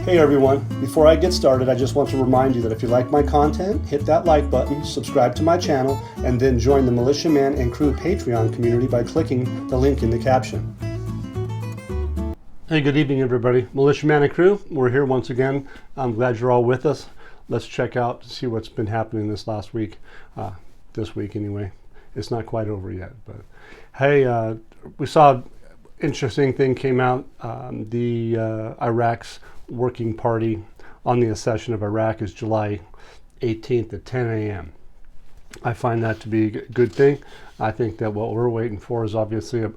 Hey everyone, before I get started, I just want to remind you that if you like my content, hit that like button, subscribe to my channel, and then join the Militiaman and Crew Patreon community by clicking the link in the caption. Hey, good evening everybody. Militiaman and Crew, we're here once again. I'm glad you're all with us. Let's check out to see what's been happening this last week, this week anyway. It's not quite over yet, but hey, we saw an interesting thing came out. Iraq's working party on the accession of Iraq is July 18th at 10 a.m. I find that to be a good thing. I think that what we're waiting for is obviously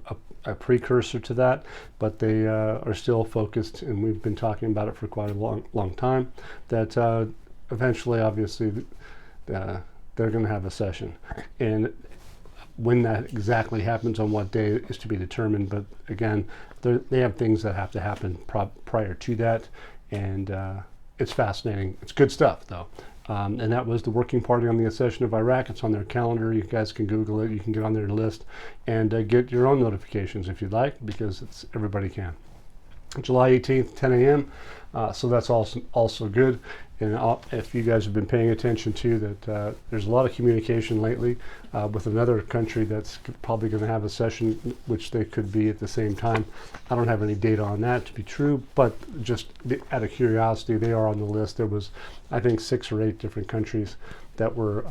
a precursor to that, but they are still focused, and we've been talking about it for quite a long time, that eventually, obviously, they're going to have a session. And when that exactly happens on what day is to be determined, but again, they have things that have to happen prior to that, and it's fascinating. It's good stuff, though. And that was the working party on the accession of Iraq. It's on their calendar. You guys can Google it. You can get on their list and get your own notifications if you'd like, because everybody can. July 18th, 10 a.m. So that's also good. And if you guys have been paying attention to that, there's a lot of communication lately with another country that's probably going to have a session, which they could be at the same time. I don't have any data on that to be true, but just out of curiosity, they are on the list. There was, I think, 6 or 8 different countries that were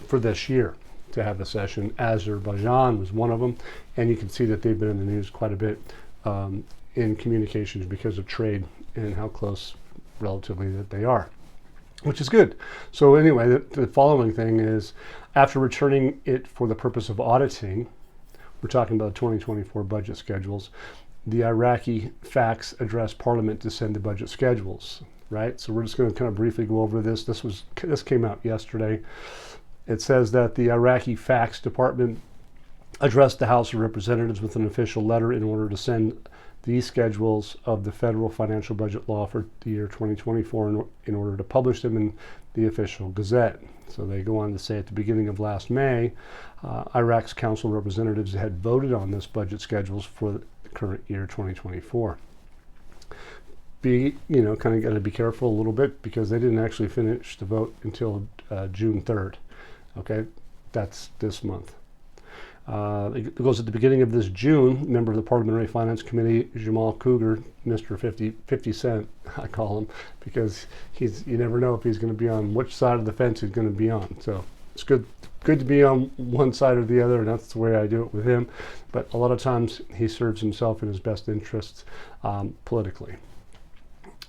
for this year to have a session. Azerbaijan was one of them, and you can see that they've been in the news quite a bit in communications because of trade and how close relatively that they are, which is good. So anyway, the following thing is, after returning it for the purpose of auditing, we're talking about 2024 budget schedules, the Iraqi facts addressed Parliament to send the budget schedules, right? So we're just going to kind of briefly go over this. This came out yesterday. It says that the Iraqi facts department addressed the House of Representatives with an official letter in order to send these schedules of the federal financial budget law for the year 2024 in order to publish them in the official Gazette. So they go on to say at the beginning of last May, Iraq's Council of Representatives had voted on this budget schedules for the current year 2024. Kind of got to be careful a little bit, because they didn't actually finish the vote until June 3rd. Okay, that's this month. It goes at the beginning of this June. Member of the Parliamentary Finance Committee, Jamal Cougar, Mr. 50 Cent, I call him, because you never know if he's going to be on which side of the fence he's going to be on. So it's good to be on one side or the other, and that's the way I do it with him. But a lot of times he serves himself in his best interests politically.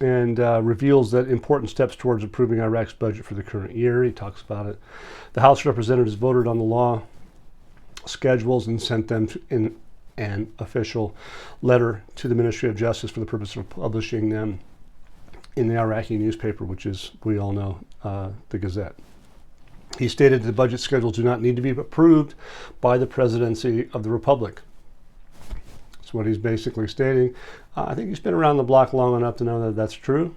And reveals that important steps towards approving Iraq's budget for the current year. He talks about it. The House of Representatives voted on the law schedules and sent them in an official letter to the Ministry of Justice for the purpose of publishing them in the Iraqi newspaper, which is, we all know, the Gazette. He stated the budget schedules do not need to be approved by the Presidency of the Republic. That's what he's basically stating. I think he's been around the block long enough to know that that's true,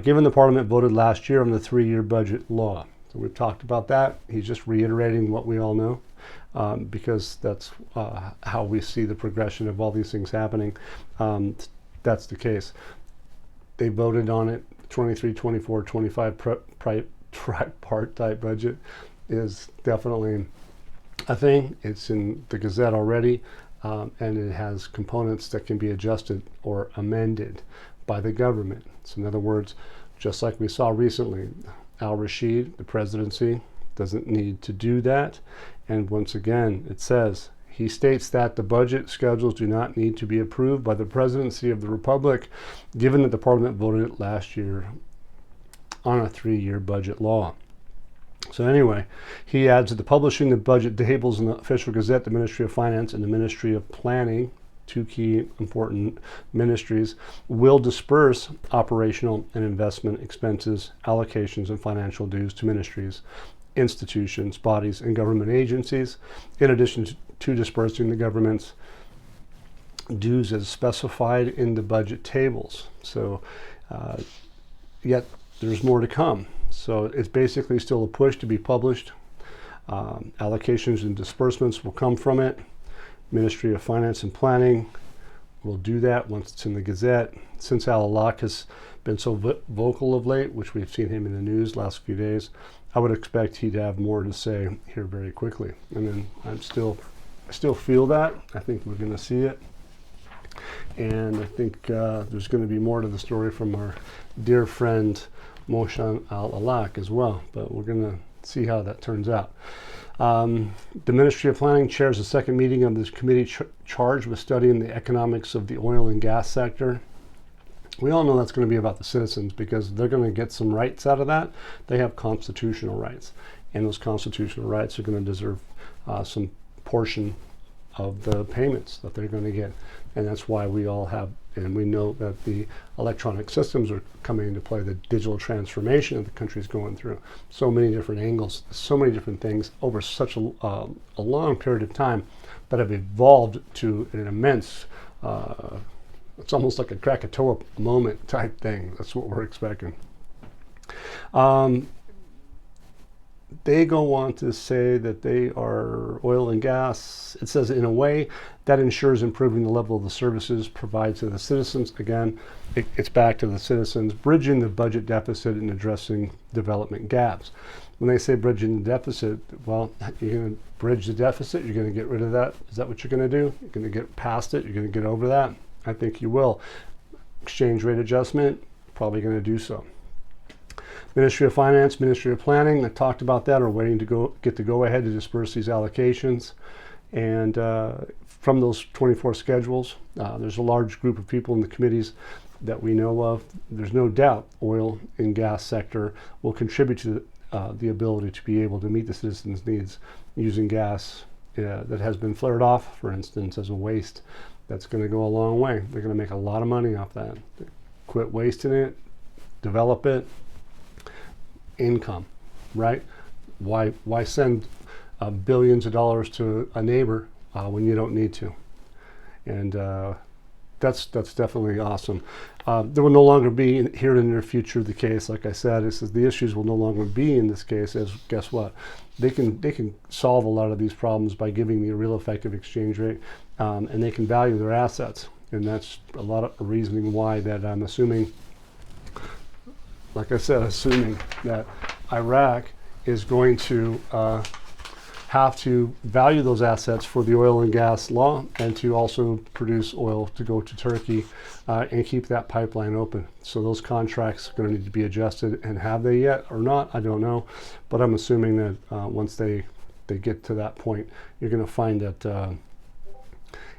given the Parliament voted last year on the 3-year budget law. So we've talked about that. He's just reiterating what we all know. Because that's how we see the progression of all these things happening. That's the case. They voted on it. 23, 24, 25 tripartite budget is definitely a thing. It's in the Gazette already, and it has components that can be adjusted or amended by the government. So in other words, just like we saw recently, al-Rashid, the presidency, doesn't need to do that. And once again, it says, he states that the budget schedules do not need to be approved by the Presidency of the Republic, given that the Parliament voted it last year on a 3-year budget law. So anyway, he adds that the publishing the budget tables in the official Gazette, the Ministry of Finance and the Ministry of Planning, 2 key important ministries, will disperse operational and investment expenses, allocations, and financial dues to ministries, institutions, bodies, and government agencies, in addition to dispersing the government's dues as specified in the budget tables. So yet there's more to come. So it's basically still a push to be published. Allocations and disbursements will come from it. Ministry of Finance and Planning will do that once it's in the Gazette. Since Al-Awlaq has been so vocal of late, which we've seen him in the news last few days, I would expect he'd have more to say here very quickly. And then I still feel that. I think we're going to see it. And I think there's going to be more to the story from our dear friend Moshan Al-Awlaq as well. But we're going to see how that turns out. The Ministry of Planning chairs the second meeting of this committee charged with studying the economics of the oil and gas sector. We all know that's going to be about the citizens because they're going to get some rights out of that. They have constitutional rights, and those constitutional rights are going to deserve some portion of the payments that they're going to get. And that's why we all have, and we know that the electronic systems are coming into play, the digital transformation that the country is going through. So many different angles, so many different things over such a long period of time that have evolved to an immense, it's almost like a Krakatoa moment type thing. That's what we're expecting. They go on to say that they are oil and gas. It says, in a way that ensures improving the level of the services provided to the citizens. Again, it's back to the citizens, bridging the budget deficit and addressing development gaps. When they say bridging the deficit, well, you're going to bridge the deficit. You're going to get rid of that. Is that what you're going to do? You're going to get past it. You're going to get over that. I think you will. Exchange rate adjustment, probably going to do so. Ministry of Finance, Ministry of Planning, I talked about that, are waiting to get the go-ahead to disperse these allocations. And from those 24 schedules, there's a large group of people in the committees that we know of. There's no doubt oil and gas sector will contribute to the ability to be able to meet the citizens' needs using gas that has been flared off, for instance, as a waste. That's going to go a long way. They're going to make a lot of money off that. Quit wasting it, develop it. Income, right? Why send billions of dollars to a neighbor when you don't need to? And that's definitely awesome. There will no longer be here in the near future the case, like I said, it says the issues will no longer be in this case. As guess what? They can solve a lot of these problems by giving the real effective exchange rate, and they can value their assets. And that's a lot of reasoning why that I'm assuming. Like I said, assuming that Iraq is going to have to value those assets for the oil and gas law and to also produce oil to go to Turkey and keep that pipeline open. So those contracts are going to need to be adjusted, and have they yet or not, I don't know. But I'm assuming that once they get to that point, you're going to find that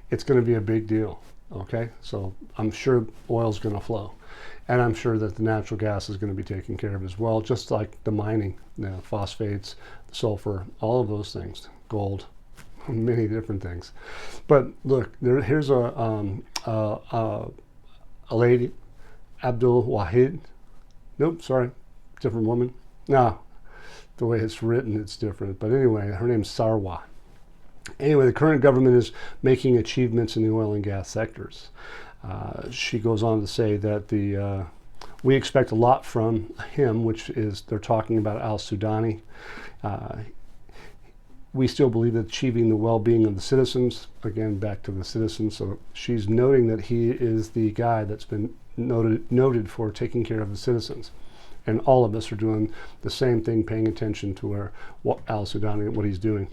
it's going to be a big deal. Okay, so I'm sure oil's going to flow. And I'm sure that the natural gas is going to be taken care of as well, just like the mining, phosphates, the sulfur, all of those things, gold, many different things. But look, here's a lady, Abdul Wahid. Nope, sorry, different woman. No, the way it's written, it's different. But anyway, her name's Sarwa. Anyway, the current government is making achievements in the oil and gas sectors. She goes on to say that we expect a lot from him, which is, they're talking about al-Sudani. We still believe that achieving the well-being of the citizens, again, back to the citizens, so she's noting that he is the guy that's been noted for taking care of the citizens. And all of us are doing the same thing, paying attention to what al-Sudani, what he's doing.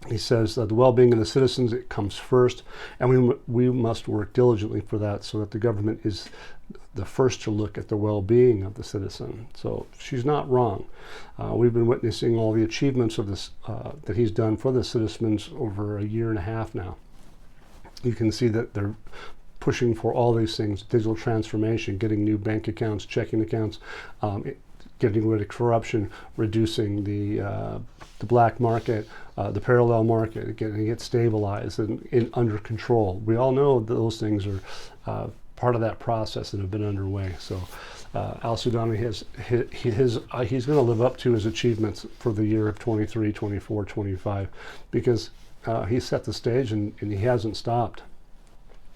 He says that the well-being of the citizens, it comes first, and we must work diligently for that, so that the government is the first to look at the well-being of the citizen. So she's not wrong. We've been witnessing all the achievements of this that he's done for the citizens over a year and a half now. You can see that they're pushing for all these things: digital transformation, getting new bank accounts, checking accounts, getting rid of corruption, reducing the black market, the parallel market, getting it stabilized and under control. We all know that those things are part of that process that have been underway. So al-Sudani he's going to live up to his achievements for the year of 23, 24, 25, because he set the stage and he hasn't stopped.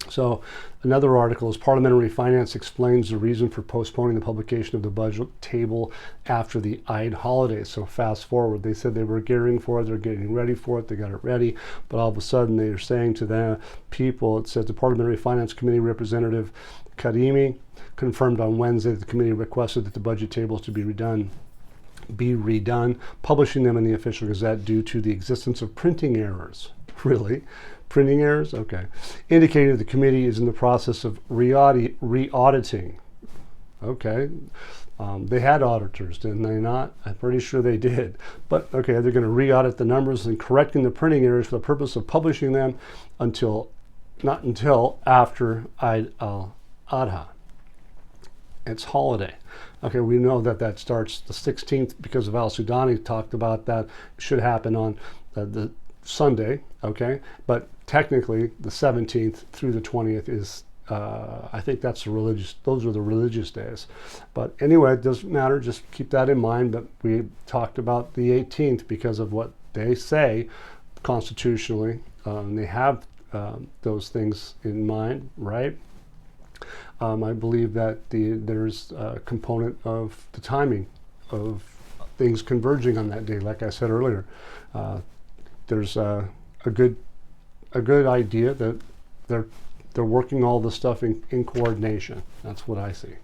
So another article is Parliamentary Finance explains the reason for postponing the publication of the budget table after the Eid holiday. So fast forward, they said they were gearing for it, they're getting ready for it, they got it ready, but all of a sudden they are saying to the people, it says the Parliamentary Finance Committee Representative Kadimi confirmed on Wednesday that the committee requested that the budget tables to be redone, publishing them in the official Gazette due to the existence of printing errors. Really? Printing errors? Okay. Indicated the committee is in the process of re-auditing. Okay. They had auditors, didn't they not? I'm pretty sure they did. But okay, they're going to re-audit the numbers and correcting the printing errors for the purpose of publishing them not until after Eid al-Adha. It's holiday. Okay, we know that starts the 16th because of al-Sudani talked about that. It should happen on the Sunday, okay? But technically, the 17th through the 20th is, I think those are the religious days. But anyway, it doesn't matter, just keep that in mind. But we talked about the 18th because of what they say constitutionally. They have those things in mind, right? I believe that there's a component of the timing of things converging on that day. Like I said earlier, there's a good idea that they're working all the stuff in coordination. That's what I see.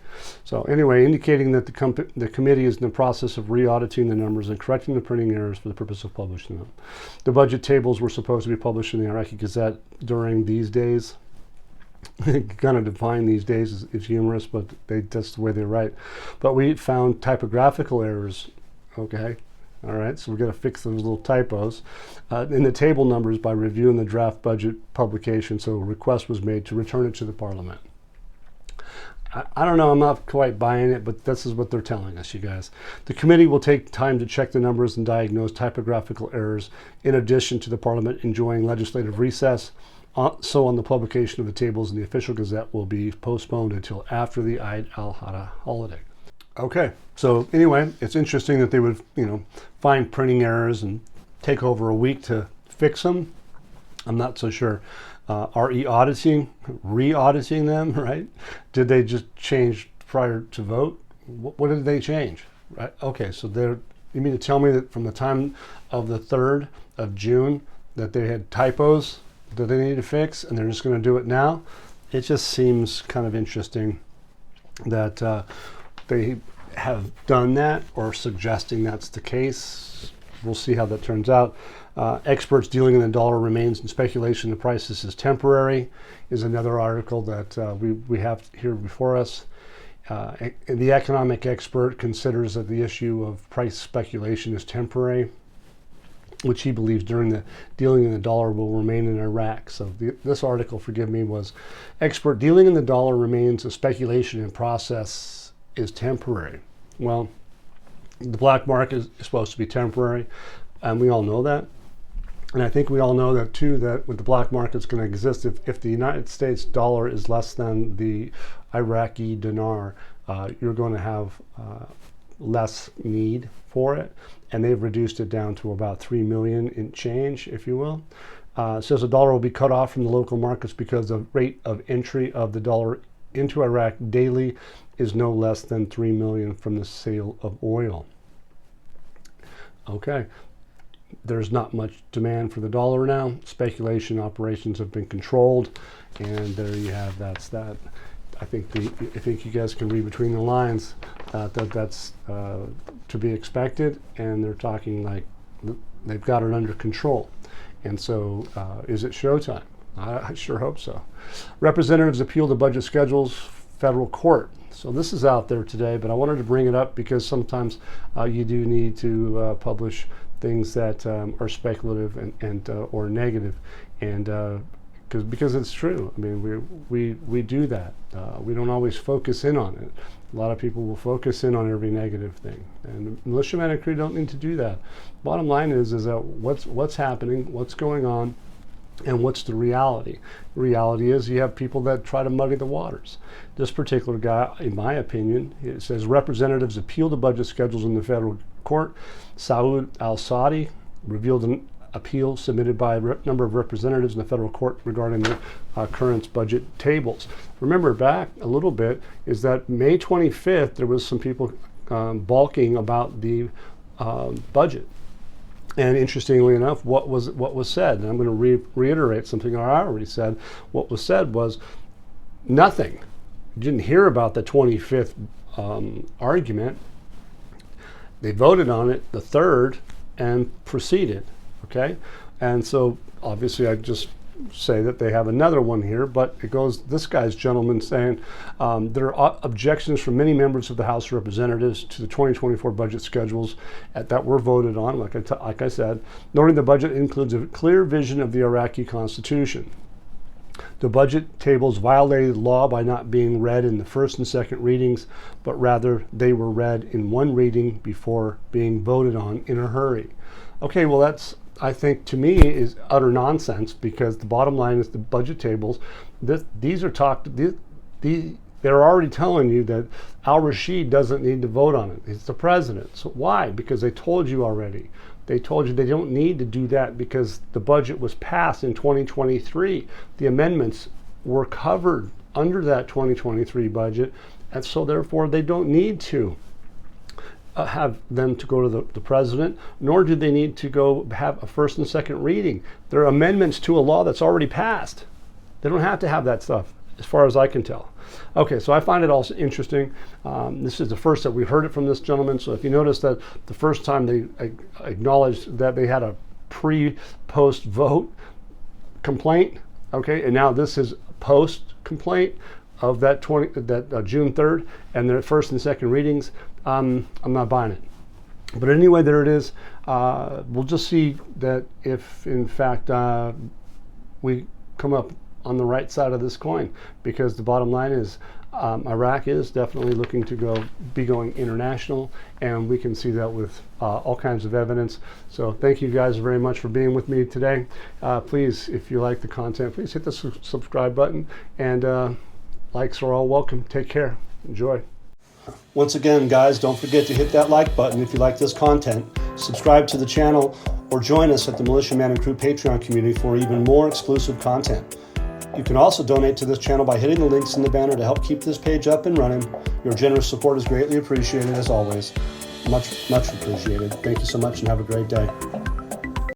So anyway, indicating that the committee is in the process of re-auditing the numbers and correcting the printing errors for the purpose of publishing them. The budget tables were supposed to be published in the Iraqi Gazette during these days. Kind of define these days is humorous, but that's the way they write. But we found typographical errors. Okay. All right, so we're going to fix those little typos in the table numbers by reviewing the draft budget publication. So a request was made to return it to the Parliament. I don't know, I'm not quite buying it, but this is what they're telling us, you guys. The committee will take time to check the numbers and diagnose typographical errors, in addition to the Parliament enjoying legislative recess. So on the publication of the tables in the official Gazette will be postponed until after the Eid al-Adha holiday. Okay, so anyway, it's interesting that they would, find printing errors and take over a week to fix them. I'm not so sure. Re-auditing them, right? Did they just change prior to vote? What did they change? Right? Okay, so you mean to tell me that from the time of the 3rd of June that they had typos that they need to fix and they're just going to do it now? It just seems kind of interesting that they have done that or suggesting that's the case. We'll see how that turns out. Experts dealing in the dollar remains in speculation the crisis is temporary is another article that we have here before us. The economic expert considers that the issue of price speculation is temporary, which he believes during the dealing in the dollar will remain in Iraq. So this article, forgive me, was expert dealing in the dollar remains a speculation and process is temporary. Well, the black market is supposed to be temporary, and we all know that. And I think we all know that too, that with the black market's going to exist, if the United States dollar is less than the Iraqi dinar, you're going to have less need for it. And they've reduced it down to about 3 million in change, if you will. It says the dollar will be cut off from the local markets because the rate of entry of the dollar into Iraq daily is no less than 3 million from the sale of oil. Okay. There's not much demand for the dollar now. Speculation operations have been controlled, and there you have. That's that. I think you guys can read between the lines that's to be expected, and they're talking like they've got it under control. And so, is it showtime? I sure hope so. Representatives appeal the budget schedules, federal court. So this is out there today, but I wanted to bring it up because sometimes you do need to publish things that are speculative and or negative, and because it's true. I mean, we do that. We don't always focus in on it. A lot of people will focus in on every negative thing, and militiamen and crew don't need to do that. Bottom line is that what's happening, what's going on, and what's the reality. The reality is you have people that try to muddy the waters. This particular guy, in my opinion, it says representatives appeal the budget schedules in the federal court. Saud al-Saadi revealed appeal submitted by a number of representatives in the federal court regarding the current budget tables. Remember back a little bit is that May 25th, there was some people balking about the budget. And interestingly enough, what was said, and I'm going to reiterate something I already said, what was said was nothing. You didn't hear about the 25th argument. They voted on it the 3rd and proceeded, okay? And so obviously I just say that they have another one here, but it goes, this guy's gentleman saying, there are objections from many members of the House of Representatives to the 2024 budget schedules that were voted on, like I said, noting the budget includes a clear vision of the Iraqi Constitution. The budget tables violated law by not being read in the first and second readings, but rather they were read in one reading before being voted on in a hurry. Okay, well that's, I think to me is utter nonsense, because the bottom line is the budget tables, these are they're already telling you that al-Rashid doesn't need to vote on it. It's the president. So why? Because they told you already. They told you they don't need to do that because the budget was passed in 2023. The amendments were covered under that 2023 budget, and so therefore they don't need to have them to go to the president, nor do they need to go have a first and second reading. They're amendments to a law that's already passed. They don't have to have that stuff, as far as I can tell. Okay, so I find it also interesting. This is the first that we've heard it from this gentleman. So if you notice that the first time they acknowledged that they had a pre-post vote complaint, okay, and now this is post complaint of that June 3rd and their first and second readings, I'm not buying it. But anyway, there it is. We'll just see that if in fact we come up on the right side of this coin, because the bottom line is Iraq is definitely looking to be going international, and we can see that with all kinds of evidence. So thank you guys very much for being with me today. Please, if you like the content, please hit the subscribe button, and likes are all welcome. Take care. Enjoy. Once again, guys, don't forget to hit that like button if you like this content, subscribe to the channel, or join us at the Militia Man and Crew Patreon community for even more exclusive content. You can also donate to this channel by hitting the links in the banner to help keep this page up and running. Your generous support is greatly appreciated, as always. Much, much appreciated. Thank you so much, and have a great day.